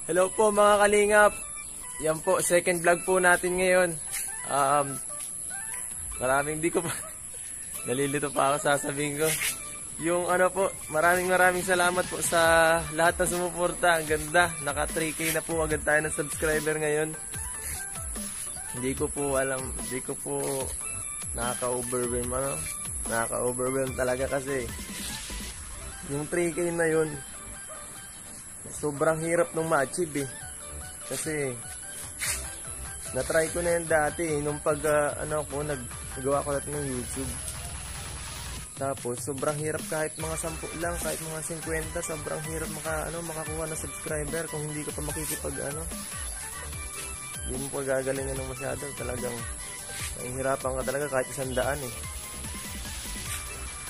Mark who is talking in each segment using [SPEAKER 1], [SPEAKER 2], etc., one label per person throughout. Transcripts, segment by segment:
[SPEAKER 1] Hello po mga kalingap. Yan po, second vlog po natin ngayon. Maraming di ko pa nalilito pa ako sasabihin ko. Yung ano po, maraming salamat po sa lahat na sumuporta. Ang ganda, naka 3K na po agad tayo ng subscriber ngayon. Hindi ko po nakaka-overwhelm nakaka-overwhelm talaga kasi yung 3K na yun sobrang hirap nung ma-achieve kasi na-try ko na yan dati nung nagawa ko dati ng YouTube. Tapos sobrang hirap kahit mga 10 lang, kahit mga 50, sobrang hirap makakuha ng subscriber kung hindi ka pa hindi mo pa gagalingan ng masyado, talagang mahihirapan ka talaga kahit 100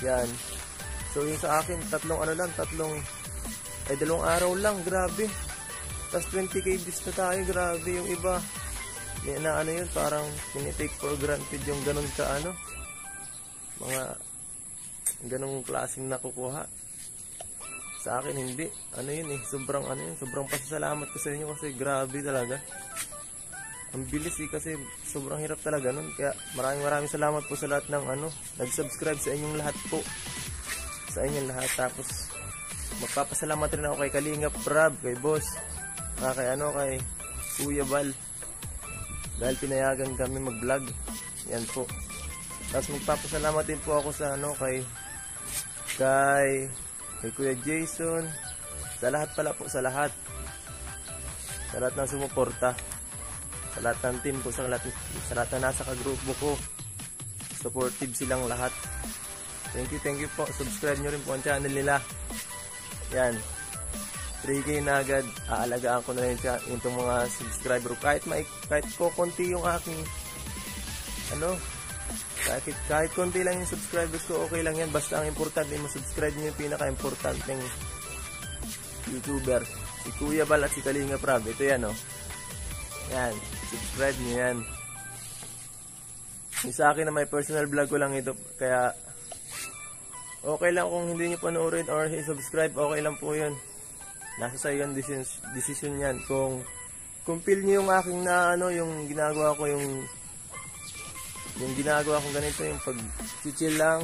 [SPEAKER 1] Yan. So yung sa akin, 2 araw lang, grabe. Tapos 20k views na tayo, grabe. Yung iba, yun, parang tinitake for granted yung ganun mga ganung klaseng nakukuha. Sa akin, hindi. Sobrang pasasalamat ko sa inyo kasi grabe talaga. Ang bilis kasi sobrang hirap talaga nun. Kaya maraming salamat po sa lahat ng nag-subscribe sa inyong lahat po. Sa inyong lahat. Tapos, magpapasalamat rin ako kay Kalingap Rab, kay Boss, kay Kuya Bal, dahil pinayagan kami mag-vlog. Yan po. Tapos magpapasalamat din po ako sa kay Kuya Jason, sa lahat sa lahat ng sumuporta, sa lahat ng team ko, sa lahat na nasa kagrupo ko. Supportive silang lahat. Thank you po. Subscribe nyo rin po ang channel nila. Yan, 3K na agad. Aalagaan ko na rin itong mga subscriber. Kahit konti yung aking kahit konti lang yung subscribers ko, okay lang yan. Basta ang importante, subscribe nyo yung pinaka-importanteng YouTuber, si Kuya Bal at si Kalingap Rab. Ito yan, yan, subscribe nyo yan. Yung sa akin na may personal vlog ko lang ito, kaya okay lang kung hindi nyo panoorin or subscribe, okay lang po yun. Nasa sa yung decision yan. Kung feel nyo yung aking yung ginagawa ko, yung ginagawa kong ganito, yung pag-chill lang,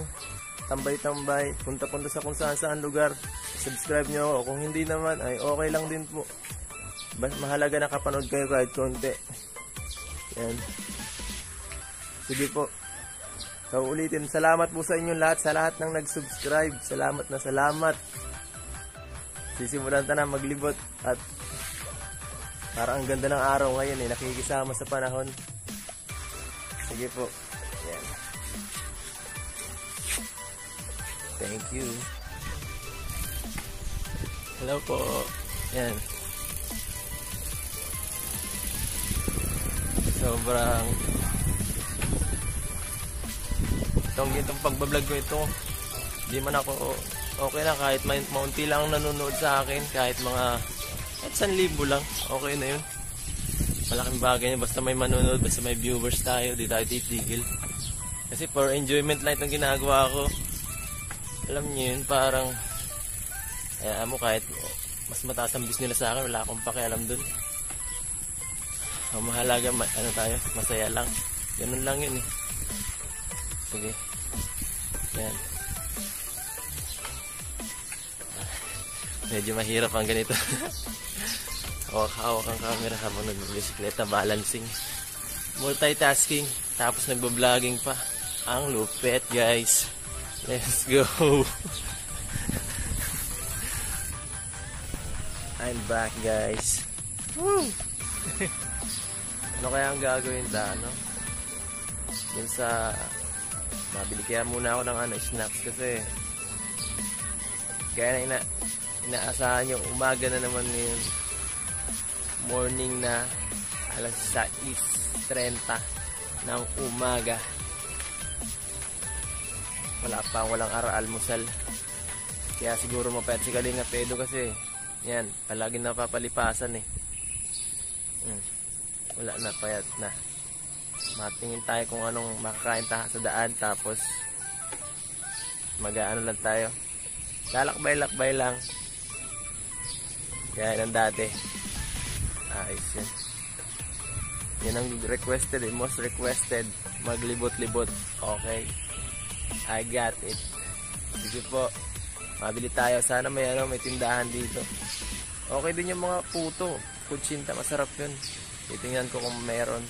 [SPEAKER 1] tambay-tambay, punta-punta sa kung saan lugar, subscribe nyo ako. Kung hindi naman, ay okay lang din po. Mahalaga nakapanood kayo kahit konti. Yan. Sige po. So ulitin, salamat po sa inyong lahat, sa lahat ng nag-subscribe. Salamat na salamat. Sisimulan na maglibot at parang ang ganda ng araw ngayon nakikisama sa panahon. Sige po. Yan. Thank you. Hello po. Yan. Sobrang itong pagbablog ko ito, di man ako okay lang kahit maunti lang nanonood sa akin, kahit 1,000 lang, okay na yun. Malaking bagay na basta may manonood, basta may viewers tayo, di tayo titigil. Kasi for enjoyment lang itong ginagawa ko. Alam niyo yun, parang kahit mas mataas ang views nila sa akin, wala akong pakialam dun. Ang mahalaga masaya lang, ganun lang yun Sige. Yan. Medyo mahirap ang ganito. Hawak ang camera habang nagbibisikleta, balancing, multitasking, tapos nagbo-vlogging pa. Ang lupet, guys. Let's go. I'm back, guys. Woo! Ano kaya ang gagawin dun sa mabili kaya muna ako ng snacks kasi kaya na inaasahan yung umaga na naman yung morning na alas 6:30 ng umaga. Walang almusal, kaya siguro mapayat si Kalingap Edo kasi yan, palagi napapalipasan wala na, payat na. Matingin tayo kung anong makakain tayo sa daan, tapos mag-aano lang tayo, lalakbay-lakbay lang, kaya ng dati. Ayos yan. Yan ang requested eh. Most requested. Maglibot-libot. Okay. I got it. Sige po. Mabili tayo. Sana may may tindahan dito. Okay din yung mga puto. Kutsinta. Masarap yun. Titingnan ko kung meron.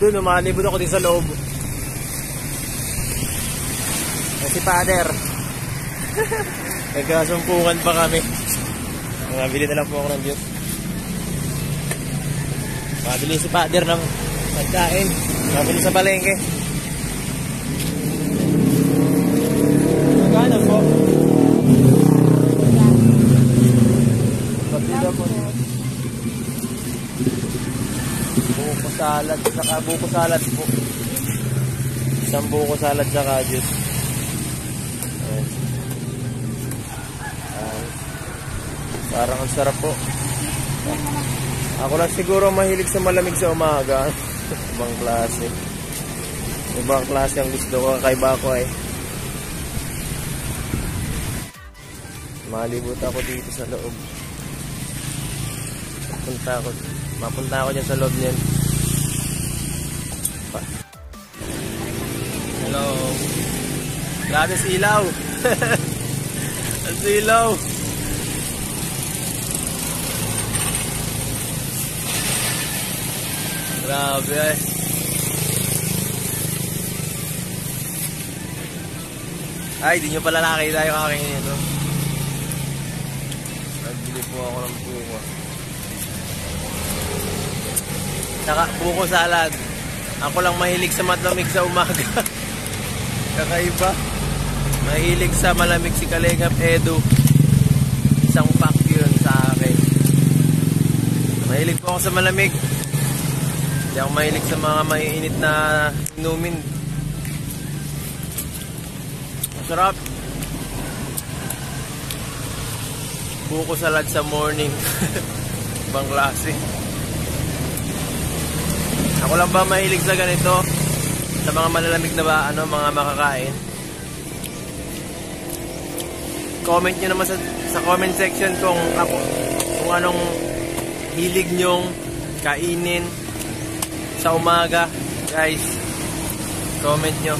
[SPEAKER 1] Doon, umalibot ako din sa loob. Si Father. Nagkasumpungan pa kami. Mabili na lang po ako ng Diyos. Mabili si Father ng pagkain. Mabili sa palengke. Magkano po? Pabila po. Buko salad, saka buko salad po. Isang buko salad saka juice. Ayan. Parang ang sarap po. Ako lang siguro mahilig sa malamig sa umaga. Ibang klase. Ibang klase ang gusto ko. Kakaiba ako eh. Malibot ako dito sa loob. Mapunta ako dyan sa loob niyan. Hello. Grabe si ilaw. Ang silaw. Grabe eh. Ay, di nyo pala nakakita yung aking ito. Nagbili po ako ng buko. Saka buko salad. Ako lang mahilig sa malamig sa umaga. Kakaiba. Mahilig sa malamig si Kalingap Edu. Isang pack yun sa akin. Mahilig po ako sa malamig. Hindi ako mahilig sa mga maiinit na inumin. Masarap. Buko salad sa morning. Ibang klase. Ako lang ba mahilig sa ganito? Sa mga malalamig na ba, mga makakain? Comment nyo naman sa comment section kung anong hilig nyong kainin sa umaga. Guys, comment nyo.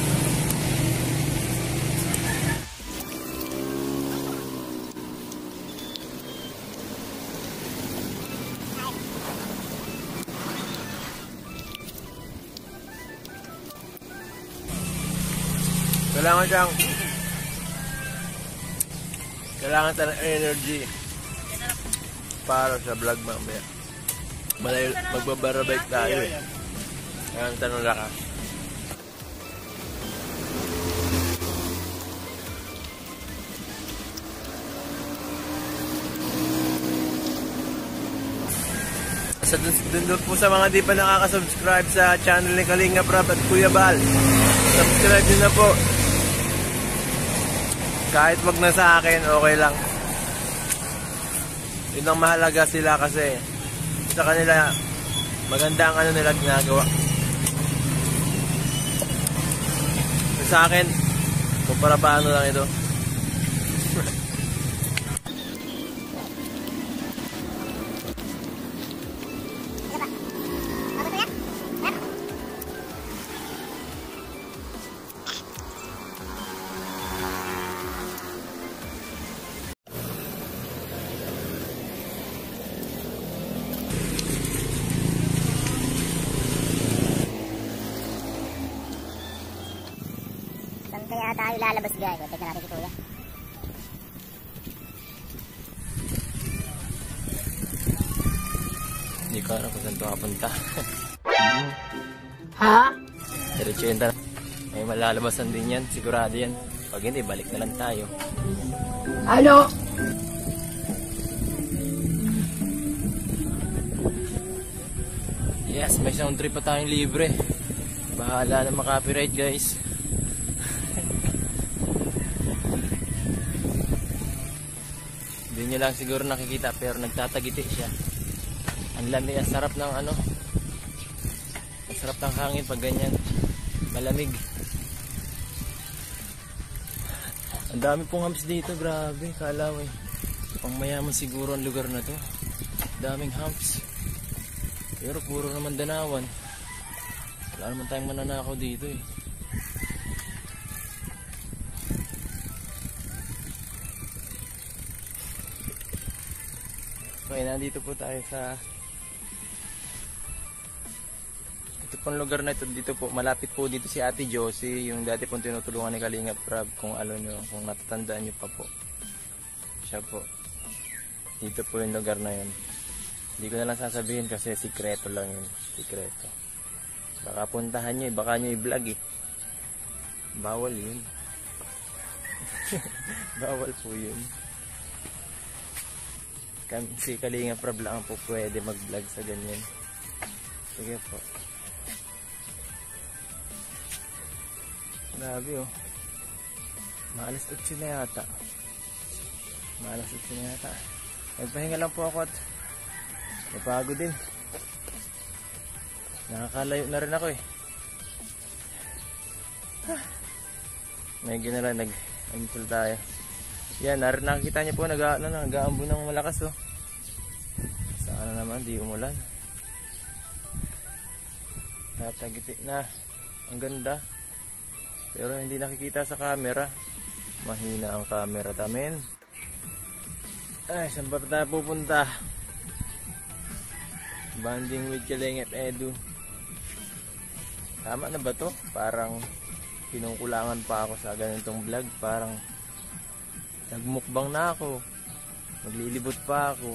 [SPEAKER 1] Kailangan tayo ng energy para sa vlog mamaya. Magbabarabike tayo eh. Kailangan tayo ng lakas. Dun po sa mga di pa nakaka-subscribe sa channel ni Kalingap Rap at Kuya Bal, subscribe nyo na po. Kahit wag na sa akin, okay lang. Yun ang mahalaga sila kasi sa kanila maganda ang nila ginagawa. Sa akin, kung para paano lang ito.
[SPEAKER 2] Kaya tayo lalabas guys. Teka natin si Kuya.
[SPEAKER 1] Hindi ko alam kung saan ito kapunta.
[SPEAKER 2] Ha?
[SPEAKER 1] Diretso yun tayo. May malalabasan din yan, sigurado yan. Pag hindi, balik na lang tayo.
[SPEAKER 3] Ano?
[SPEAKER 1] Yes, may sound trip pa tayong libre. Bahala na makapiright guys. Hindi nyo lang siguro nakikita pero nagtatagiti siya. Ang lamig, ang sarap ng ano. Ang sarap ng hangin pag ganyan. Malamig. Ang dami pong hams dito, grabe. Kala mo eh. Pang mayaman siguro ang lugar na to. Daming hams. Pero puro naman danawan. Wala naman tayong mananakaw dito eh. Okay, nandito po tayo sa ito pong lugar na ito. Dito po, malapit po dito si Ate Josie, yung dati pong tinutulungan ni Kalingap Prab. Kung alam nyo, kung natatandaan nyo pa po, siya po. Dito po yung lugar na yun. Hindi ko na lang sasabihin kasi sikreto lang yun. Sikreto. Baka puntahan nyo eh, baka nyo i-vlog eh. Bawal yun. Bawal po yun. Si Kalingap Prab lang po pwede mag-vlog sa ganyan. Sige po. Grabe oh. Maalas 8 na yata. Maalas 8 na yata. Nagpahinga lang po ako at napagod din. Nakakalayo na rin ako eh. Medyo na lang nag-install tayo. Yan, nakikita niyo po nag-aambo ng malakas oh. Sana naman di umulan. Tatagiti na. Ang ganda. Pero hindi nakikita sa camera. Mahina ang camera namin. Ay, saan ba tayo pupunta? Banding with Kalingap Edu. Tama na ba to? Parang pinungkulangan pa ako sa ganitong vlog. Parang nagmukbang na ako. Maglilibot pa ako.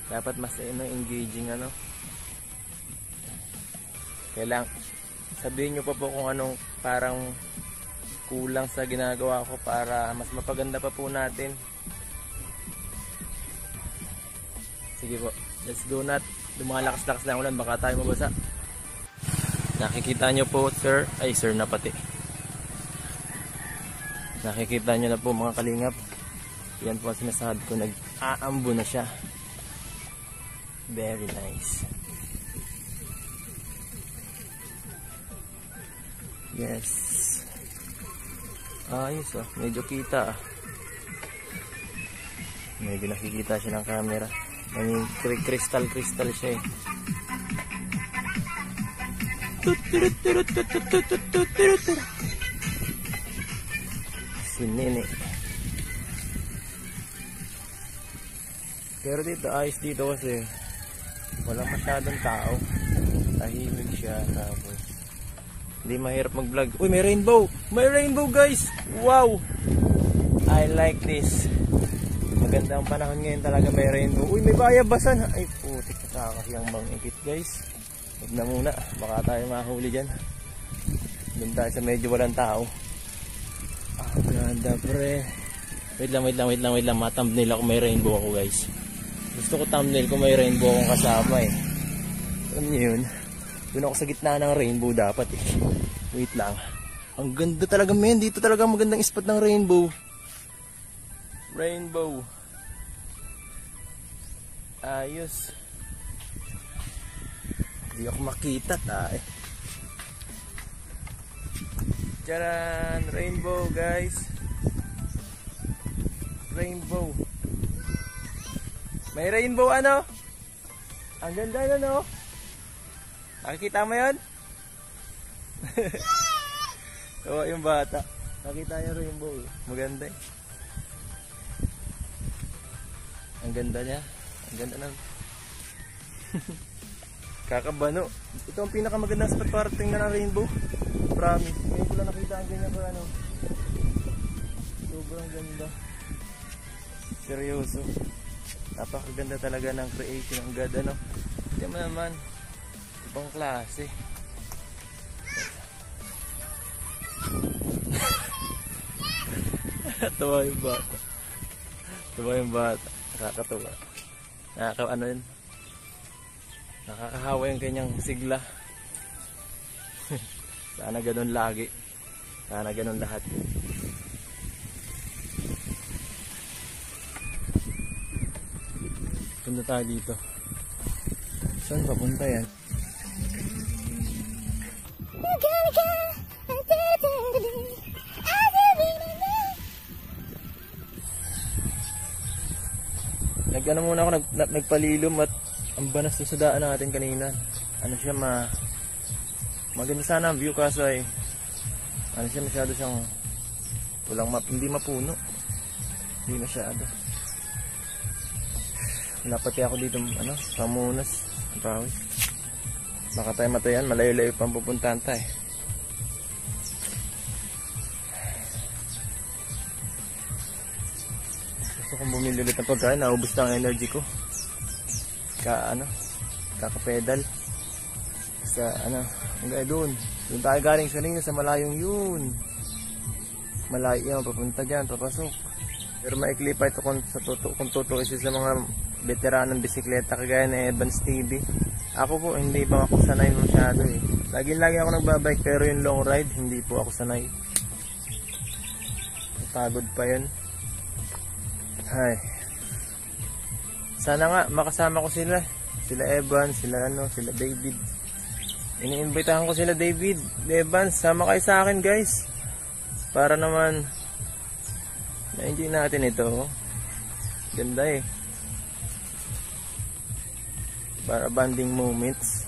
[SPEAKER 1] Dapat mas engaging ano. Kailang sabihin nyo pa po kung anong parang kulang sa ginagawa ko para mas mapaganda pa po natin. Sige po, let's go nat. Lumalakas-lakas lang ulan, baka tayo mabasa. Nakikita nyo po sir, ay sir na pati. Nakikita nyo na po mga kalingap. Yan po ang sinasabi ko, nag-aambo na siya. Very nice. Yes. Ayos ah, medyo kita ah. Medyo nakikita siya ng camera. May crystal siya eh. Si Nene. Pero dito, ayos dito kasi walang masyadong tao. Tahimik siya tapos hindi mahirap mag-vlog. Uy, may rainbow! May rainbow guys! Wow! I like this. Maganda ang panahon ngayon talaga, may rainbow. Uy, may bayabasan! Ay putik, nakakasiyang bangikit guys. Huwag na muna, baka tayo mahuli dyan. Doon tayo sa medyo walang tao. Ah, ganda pre. Wait lang. Mathumbnail ako, may rainbow ako guys. Gusto ko thumbnail ko may rainbow akong kasama eh. Alam niyo yun? Doon ako sa gitna ng rainbow dapat eh. Wait lang. Ang ganda talaga men. Dito talaga magandang spot ng rainbow. Rainbow. Ayos. Hindi ako makita tayo. Tcharan! Rainbow guys. Rainbow. May rainbow ano? Ang ganda na no? Nakikita mo yun? Tawa yung bata. Nakita niya rainbow. Maganda eh. Ang ganda niya. Ang ganda na. Kakabano. Ito ang pinakamagandang spot para tingnan ng rainbow. Promise. Ngayon ko lang nakita ang ganyan ko ano. Sobrang ganda. Seryoso. Napakaganda talaga ng creation ng God ano. Hindi mo naman. Ibang klase. Tuwa yung bata. Tuwa yung bata. Nakakatuwa. Ano yun? Nakakahawa yung kanyang sigla. Sana ganun lagi. Sana ganun lahat. Punta tayo dito. Saan papunta yan? Nag-ano muna ako, nagpalilom at ang banas sa daan natin kanina. Ano siya, maganda sana ang view kaso ay ano siya, masyado siyang hindi mapuno. Hindi masyado. Wala pati ako dito, pamunas. Ang pawis. Baka tayo matayan, malayo-layo pang pupuntahan tayo. Gusto kong bumili ulit ng pagkain, naubos na ang energy ko. Kakapedal. Sa hanggang doon. Doon tayo galing kanina sa malayong yun. Malayo yan, papunta dyan, papasok. Pero maikli pa ito kung tutukoy sa mga veteranong bisikleta kagaya ni Evans TV. Ako po, hindi pa ako sanay masyado eh. Lagi ako nagbabike pero yung long ride, hindi po ako sanay. Pagod pa yun. Ay. Sana nga makasama ko sila. Sila Evans, sila David. Iniimbitahan ko sila David, Evans, sama kayo sa akin guys. Para naman na-enjoy natin ito. Ganda eh. Para bonding moments.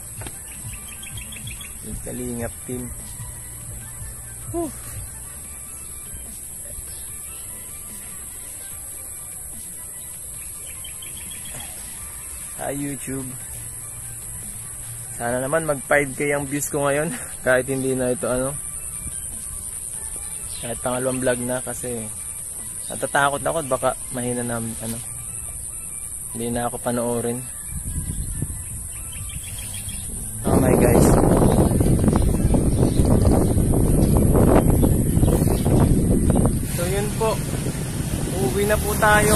[SPEAKER 1] Yung Kalingap team. Whew. Hi YouTube. Sana naman mag 5K ang views ko ngayon. Kahit hindi na ito kahit pangalawang vlog na kasi natatakot ako baka mahina na hindi na ako panoorin. Oh my guys. So yun po. Uuwi na po tayo.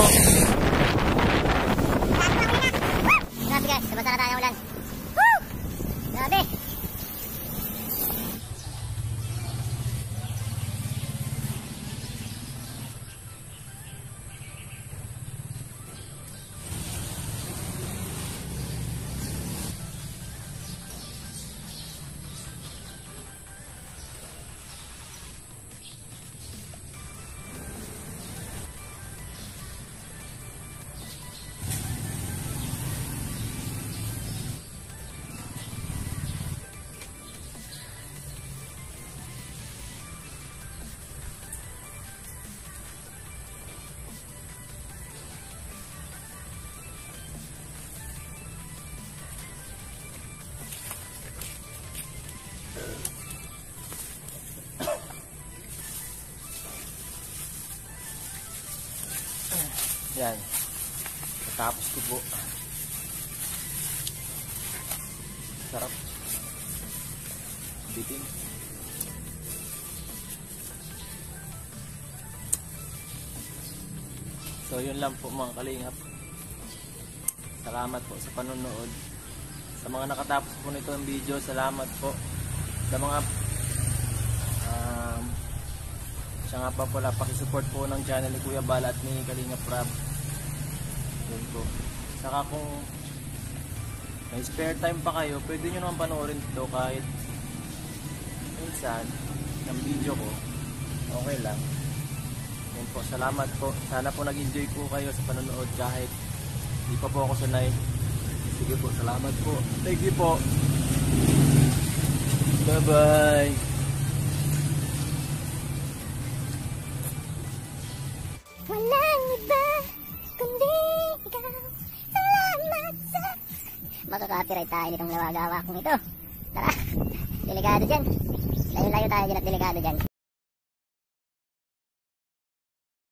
[SPEAKER 2] Grabe guys, sabasa na tayo ulan. Woo! Grabe.
[SPEAKER 1] Yan. Tapos ko po. Sarap. Bitin. So yun lang po mga kalingap. Salamat po sa panonood. Sa mga nakatapos po nito ng video, salamat po. Sa mga siya nga pa pala, pakisupport po ng channel ni Kuya Bal at ni Kalingap Rab. Yun po. Saka kung may spare time pa kayo, pwede nyo naman panoorin ito kahit minsan ng video ko. Okay lang. Yun po, salamat po. Sana po nag-enjoy po kayo sa panonood kahit hindi pa po ako sanay. Sige po, salamat po. Thank you po. Bye bye.
[SPEAKER 2] Walang iba kundi ikaw. Salamat sa... Makaka-copyright tayo nitong lawagawa kong ito. Tara, delikado dyan. Layo-layo tayo dyan at delikado dyan.